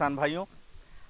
किसान भाइयों,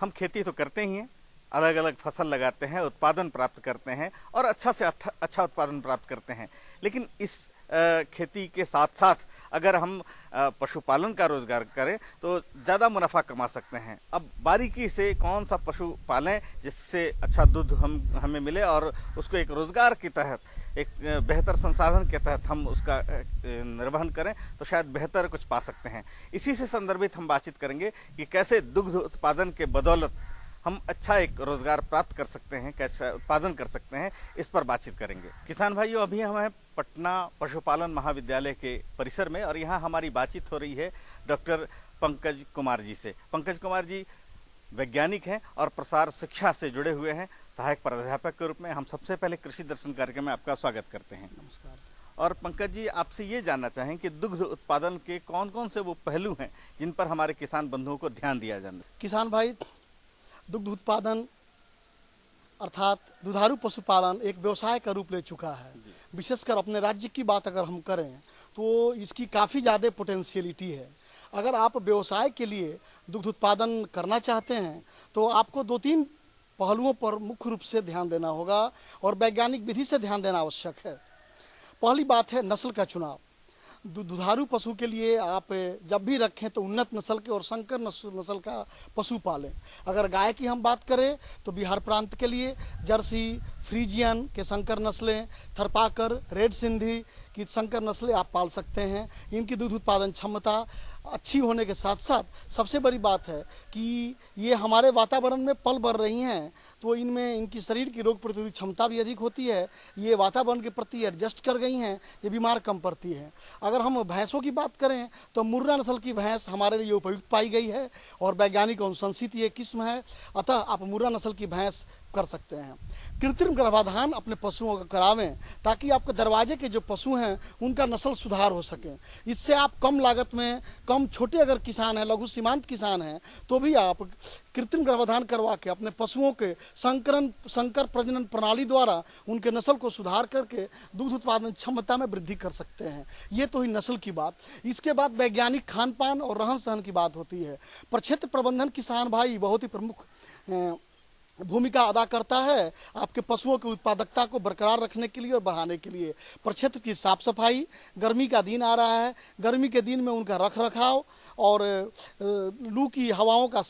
हम खेती तो करते ही हैं, अलग अलग फसल लगाते हैं, उत्पादन प्राप्त करते हैं और अच्छा से अच्छा उत्पादन प्राप्त करते हैं। लेकिन इस खेती के साथ साथ अगर हम पशुपालन का रोजगार करें तो ज़्यादा मुनाफा कमा सकते हैं। अब बारीकी से कौन सा पशु पालें जिससे अच्छा दूध हमें मिले और उसको एक रोजगार के तहत, एक बेहतर संसाधन के तहत हम उसका निर्वहन करें तो शायद बेहतर कुछ पा सकते हैं। इसी से संदर्भित हम बातचीत करेंगे कि कैसे दुग्ध उत्पादन के बदौलत हम अच्छा एक रोजगार प्राप्त कर सकते हैं, कैसे उत्पादन कर सकते हैं, इस पर बातचीत करेंगे। किसान भाइयों, अभी हम हैं पटना पशुपालन महाविद्यालय के परिसर में और यहाँ हमारी बातचीत हो रही है डॉक्टर पंकज कुमार जी से। पंकज कुमार जी वैज्ञानिक हैं और प्रसार शिक्षा से जुड़े हुए हैं, सहायक प्राध्यापक के रूप में। हम सबसे पहले कृषि दर्शन कार्यक्रम में आपका स्वागत करते हैं। नमस्कार। और पंकज जी, आपसे ये जानना चाहें कि दुग्ध उत्पादन के कौन कौन से वो पहलू हैं जिन पर हमारे किसान बंधुओं को ध्यान दिया जाना। किसान भाई, दुग्ध उत्पादन अर्थात दुधारू पशुपालन एक व्यवसाय का रूप ले चुका है। विशेषकर अपने राज्य की बात अगर हम करें तो इसकी काफ़ी ज़्यादा पोटेंशियलिटी है। अगर आप व्यवसाय के लिए दुग्ध उत्पादन करना चाहते हैं तो आपको 2-3 पहलुओं पर मुख्य रूप से ध्यान देना होगा और वैज्ञानिक विधि से ध्यान देना आवश्यक है। पहली बात है नस्ल का चुनाव। दुधारू पशु के लिए आप जब भी रखें तो उन्नत नस्ल के और संकर नस्ल का पशु पालें। अगर गाय की हम बात करें तो बिहार प्रांत के लिए जर्सी, फ्रीजियन के संकर नस्लें, थरपाकर, रेड सिंधी की संकर नस्लें आप पाल सकते हैं। इनकी दूध उत्पादन क्षमता अच्छी होने के साथ साथ सबसे बड़ी बात है कि ये हमारे वातावरण में पल बढ़ रही हैं तो इनमें इनकी शरीर की रोग प्रतिरोधक क्षमता भी अधिक होती है। ये वातावरण के प्रति एडजस्ट कर गई हैं, ये बीमार कम पड़ती हैं। अगर हम भैंसों की बात करें तो मुर्रा नस्ल की भैंस हमारे लिए उपयुक्त पाई गई है और वैज्ञानिक अनुशंसित ये किस्म है, अतः आप मुर्रा नस्ल की भैंस कर सकते हैं। कृत्रिम गर्भाधान अपने पशुओं का करावें ताकि आपके दरवाजे के जो पशु हैं उनका नस्ल सुधार हो सके। इससे आप कम लागत में, कम छोटे अगर किसान हैं, लघु सीमांत किसान हैं, तो भी आप कृत्रिम गर्भाधान करवा के अपने पशुओं के संकर प्रजनन प्रणाली द्वारा उनके नस्ल को सुधार करके दूध उत्पादन क्षमता में वृद्धि कर सकते हैं। ये तो ही नस्ल की बात। इसके बाद वैज्ञानिक खान पान और रहन सहन की बात होती है। प्रक्षेत्र प्रबंधन किसान भाई बहुत ही प्रमुख भूमिका अदा करता है आपके पशुओं की उत्पादकता को बरकरार रखने के लिए और बढ़ाने के लिए। प्रक्षेत्र की साफ सफाई, गर्मी का दिन आ रहा है, गर्मी के दिन में उनका रख रखाव और लू की हवाओं का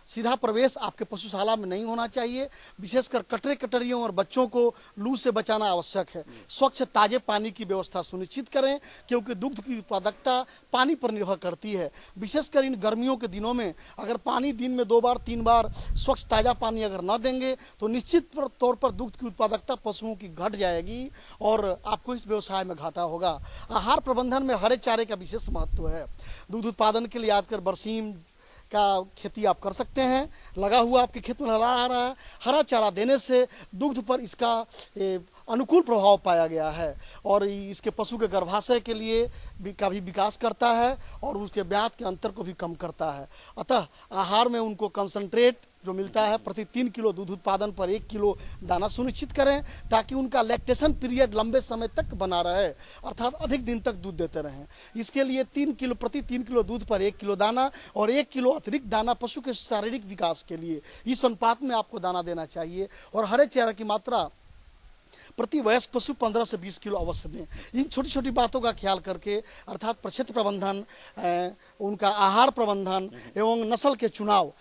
सीधा प्रवेश आपके पशुशाला में नहीं होना चाहिए। विशेषकर कटरे कटरियों और बच्चों को लू से बचाना आवश्यक है। स्वच्छ ताजे पानी की व्यवस्था सुनिश्चित करें क्योंकि दुग्ध की उत्पादकता पानी पर निर्भर करती है। विशेषकर इन गर्मियों के दिनों में अगर पानी दिन में 2 बार 3 बार स्वच्छ ताज़ा पानी अगर न देंगे तो निश्चित तौर पर दुग्ध की उत्पादकता पशुओं की घट जाएगी और आपको इस व्यवसाय में घाटा होगा। आहार प्रबंधन में हरे चारे का विशेष महत्व है। दूध उत्पादन के लिए आजकल बरसीम का खेती आप कर सकते हैं, लगा हुआ आपके खेत में लगा आ रहा है। हरा चारा देने से दुग्ध पर इसका अनुकूल प्रभाव पाया गया है और इसके पशु के गर्भाशय के लिए का भी विकास करता है और उसके ब्यात के अंतर को भी कम करता है। अतः आहार में उनको कंसंट्रेट जो मिलता है प्रति 3 किलो दूध उत्पादन पर 1 किलो दाना सुनिश्चित करें ताकि उनका लैक्टेशन पीरियड लंबे समय तक बना रहे, अर्थात अधिक दिन तक दूध देते रहें। इसके लिए प्रति 3 किलो दूध पर 1 किलो दाना और 1 किलो अतिरिक्त दाना पशु के शारीरिक विकास के लिए इस अनुपात में आपको दाना देना चाहिए। और हरे चारा की मात्रा प्रति वयस्क पशु 15 से 20 किलो अवश्य दें। इन छोटी छोटी बातों का ख्याल करके अर्थात प्रक्षेत्र प्रबंधन, उनका आहार प्रबंधन एवं नस्ल के चुनाव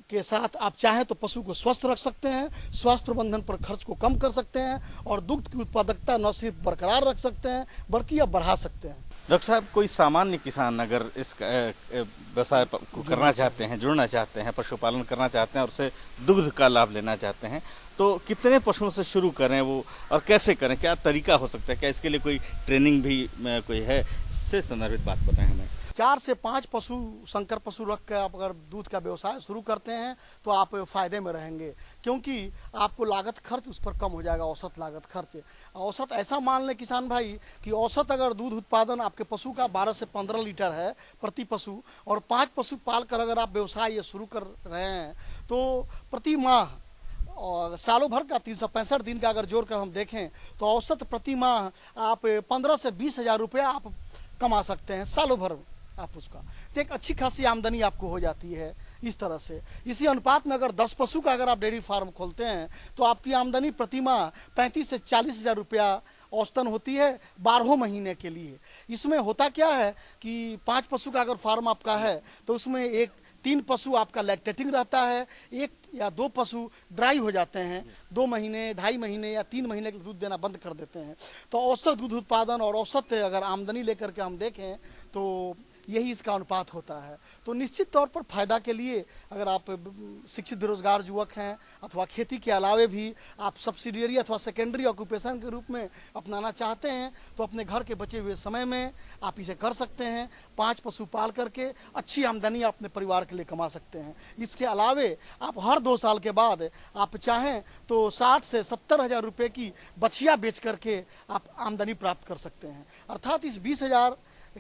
के साथ आप चाहें तो पशु को स्वस्थ रख सकते हैं, स्वास्थ्य प्रबंधन पर खर्च को कम कर सकते हैं और दुग्ध की उत्पादकता न सिर्फ बरकरार रख सकते हैं बल्कि अब बढ़ा सकते हैं। डॉक्टर साहब, कोई सामान्य किसान अगर इस व्यवसाय को करना चाहते हैं, जुड़ना चाहते हैं, पशुपालन करना चाहते हैं और उससे दुग्ध का लाभ लेना चाहते हैं तो कितने पशुओं से शुरू करें वो और कैसे करें, क्या तरीका हो सकता है, क्या इसके लिए कोई ट्रेनिंग भी कोई है, इससे संदर्भित बात बताएं हमें। 4 से 5 पशु संकर पशु रख कर आप अगर दूध का व्यवसाय शुरू करते हैं तो आप फायदे में रहेंगे क्योंकि आपको लागत खर्च उस पर कम हो जाएगा। औसत लागत खर्च, औसत ऐसा मान लें किसान भाई कि औसत अगर दूध उत्पादन आपके पशु का 12 से 15 लीटर है प्रति पशु और 5 पशु पाल कर अगर आप व्यवसाय ये शुरू कर रहे हैं तो प्रति माह और सालों भर का 365 दिन का अगर जोड़ कर हम देखें तो औसत प्रति माह आप 15 से 20 हज़ार रुपया आप कमा सकते हैं सालों भर आप उसका, तो एक अच्छी खासी आमदनी आपको हो जाती है इस तरह से। इसी अनुपात में अगर 10 पशु का अगर आप डेयरी फार्म खोलते हैं तो आपकी आमदनी प्रति माह 35 से 40 हजार रुपया औसतन होती है 12 महीने के लिए। इसमें होता क्या है कि 5 पशु का अगर फार्म आपका है तो उसमें 3 पशु आपका लैक्टेटिंग रहता है, 1 या 2 पशु ड्राई हो जाते हैं, 2 महीने, 2.5 महीने या 3 महीने के दूध देना बंद कर देते हैं। तो औसत दूध उत्पादन और औसत अगर आमदनी लेकर के हम देखें तो यही इसका अनुपात होता है। तो निश्चित तौर पर फायदा के लिए अगर आप शिक्षित बेरोजगार युवक हैं अथवा खेती के अलावे भी आप सब्सिडियरी अथवा सेकेंडरी ऑक्यूपेशन के रूप में अपनाना चाहते हैं तो अपने घर के बचे हुए समय में आप इसे कर सकते हैं। 5 पशु पाल करके अच्छी आमदनी अपने परिवार के लिए कमा सकते हैं। इसके अलावे आप हर 2 साल के बाद आप चाहें तो 60 से 70 हजार रुपये की बछिया बेच करके आप आमदनी प्राप्त कर सकते हैं। अर्थात इस 20 हजार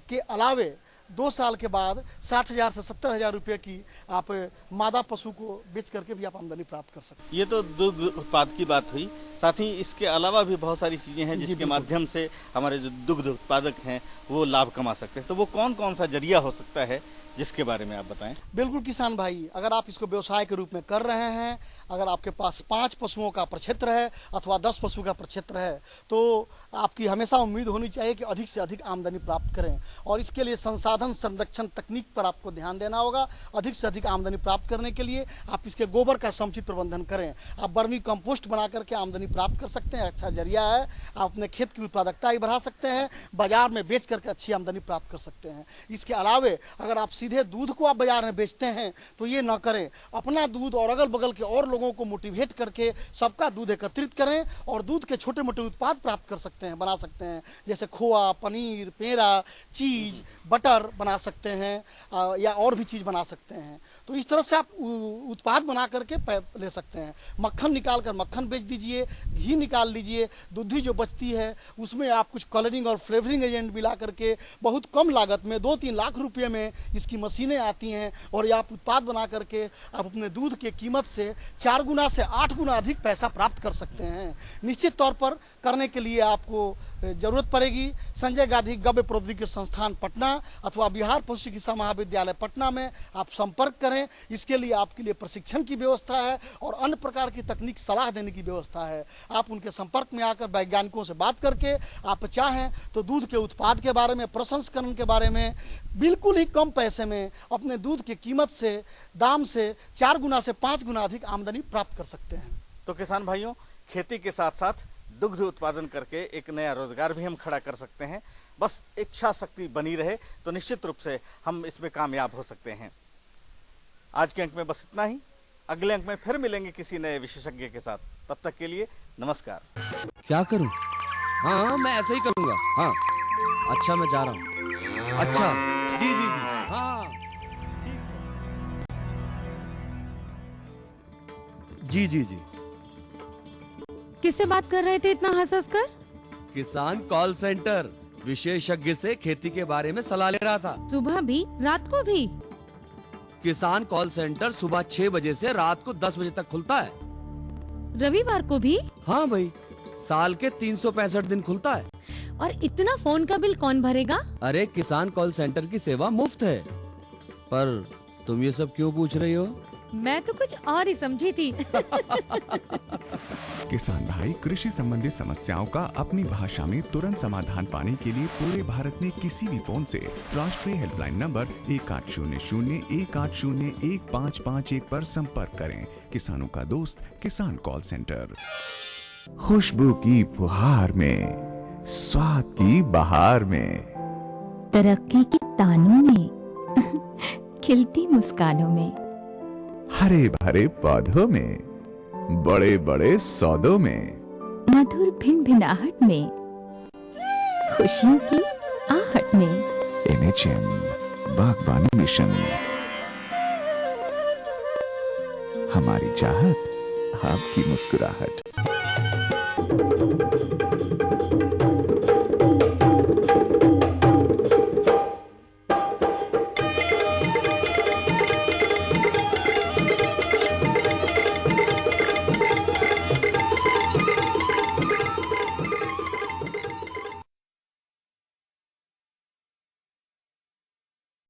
के अलावे 2 साल के बाद 60 हजार से 70 हजार रुपये की आप मादा पशु को बेच करके भी आप आमदनी प्राप्त कर सकते हैं। ये तो दुग्ध उत्पाद की बात हुई, साथ ही इसके अलावा भी बहुत सारी चीजें हैं जिसके माध्यम से हमारे जो दुग्ध उत्पादक हैं वो लाभ कमा सकते हैं। तो वो कौन कौन सा जरिया हो सकता है जिसके बारे में आप बताएं। बिल्कुल किसान भाई, अगर आप इसको व्यवसाय के रूप में कर रहे हैं, अगर आपके पास 5 पशुओं का प्रक्षेत्र है अथवा 10 पशु का प्रक्षेत्र है तो आपकी हमेशा उम्मीद होनी चाहिए कि अधिक से अधिक आमदनी प्राप्त करें। और इसके लिए संसाधन संरक्षण तकनीक पर आपको ध्यान देना होगा। अधिक से अधिक आमदनी प्राप्त करने के लिए आप इसके गोबर का समुचित प्रबंधन करें। आप वर्मी कंपोस्ट बना करके आमदनी प्राप्त कर सकते हैं, अच्छा जरिया है। आप अपने खेत की उत्पादकता ही बढ़ा सकते हैं, बाजार में बेच करके अच्छी आमदनी प्राप्त कर सकते हैं। इसके अलावे अगर आप सीधे दूध को आप बाजार में बेचते हैं तो ये ना करें, अपना दूध और अगल बगल के और लोगों को मोटिवेट करके सबका दूध एकत्रित करें और दूध के छोटे मोटे उत्पाद प्राप्त कर सकते हैं, बना सकते हैं। जैसे खोआ, पनीर, पेड़ा, चीज, बटर बना सकते हैं या और भी चीज बना सकते हैं। तो इस तरह से आप उत्पाद बना करके ले सकते हैं। मक्खन निकाल कर मक्खन बेच दीजिए, घी निकाल लीजिए, दूधी जो बचती है उसमें आप कुछ कलरिंग और फ्लेवरिंग एजेंट मिला करके बहुत कम लागत में 2-3 लाख रुपए में इसकी मशीनें आती हैं और ये आप उत्पाद बना करके आप अपने दूध के कीमत से 4 गुना से 8 गुना अधिक पैसा प्राप्त कर सकते हैं। निश्चित तौर पर करने के लिए आपको जरूरत पड़ेगी संजय गांधी गव्य प्रौद्योगिकी संस्थान पटना अथवा बिहार पशु चिकित्सा महाविद्यालय पटना में आप संपर्क करें। इसके लिए आपके लिए प्रशिक्षण की व्यवस्था है और अन्य प्रकार की तकनीक सलाह देने की व्यवस्था है। आप उनके संपर्क में आकर वैज्ञानिकों से बात करके आप चाहें तो दूध के उत्पाद के बारे में, प्रसंस्करण के बारे में बिल्कुल ही कम पैसे में अपने दूध की कीमत से, दाम से 4 गुना से 5 गुना अधिक आमदनी प्राप्त कर सकते हैं। तो किसान भाइयों, खेती के साथ साथ दुग्ध उत्पादन करके एक नया रोजगार भी हम खड़ा कर सकते हैं। बस इच्छा शक्ति बनी रहे तो निश्चित रूप से हम इसमें कामयाब हो सकते हैं। आज के अंक में बस इतना ही। अगले अंक में फिर मिलेंगे किसी नए विशेषज्ञ के साथ। तब तक के लिए नमस्कार। क्या करूं? हाँ, मैं ऐसा ही करूंगा। हाँ, अच्छा, मैं जा रहा हूँ। अच्छा, जी जी जी, हाँ ठीक है। जी जी जी। किससे बात कर रहे थे इतना हंस कर? किसान कॉल सेंटर, विशेषज्ञ से खेती के बारे में सलाह ले रहा था। सुबह भी, रात को भी? किसान कॉल सेंटर सुबह 6 बजे से रात को 10 बजे तक खुलता है। रविवार को भी? हाँ भाई, साल के 365 दिन खुलता है। और इतना फोन का बिल कौन भरेगा? अरे, किसान कॉल सेंटर की सेवा मुफ्त है। पर तुम ये सब क्यों पूछ रही हो? मैं तो कुछ और ही समझी थी। किसान भाई, कृषि संबंधी समस्याओं का अपनी भाषा में तुरंत समाधान पाने के लिए पूरे भारत में किसी भी फोन से राष्ट्रीय हेल्पलाइन नंबर 1800-1801-551 पर संपर्क करें। किसानों का दोस्त किसान कॉल सेंटर। खुशबू की फुहार में, स्वाद की बहार में, तरक्की की तानों में, खिलती मुस्कानों में, हरे भरे पौधों में, बड़े बड़े सौदों में, मधुर भिनभिनाहट में, खुशियों की आहट में। NHM बागवानी मिशन, हमारी चाहत, आपकी मुस्कुराहट।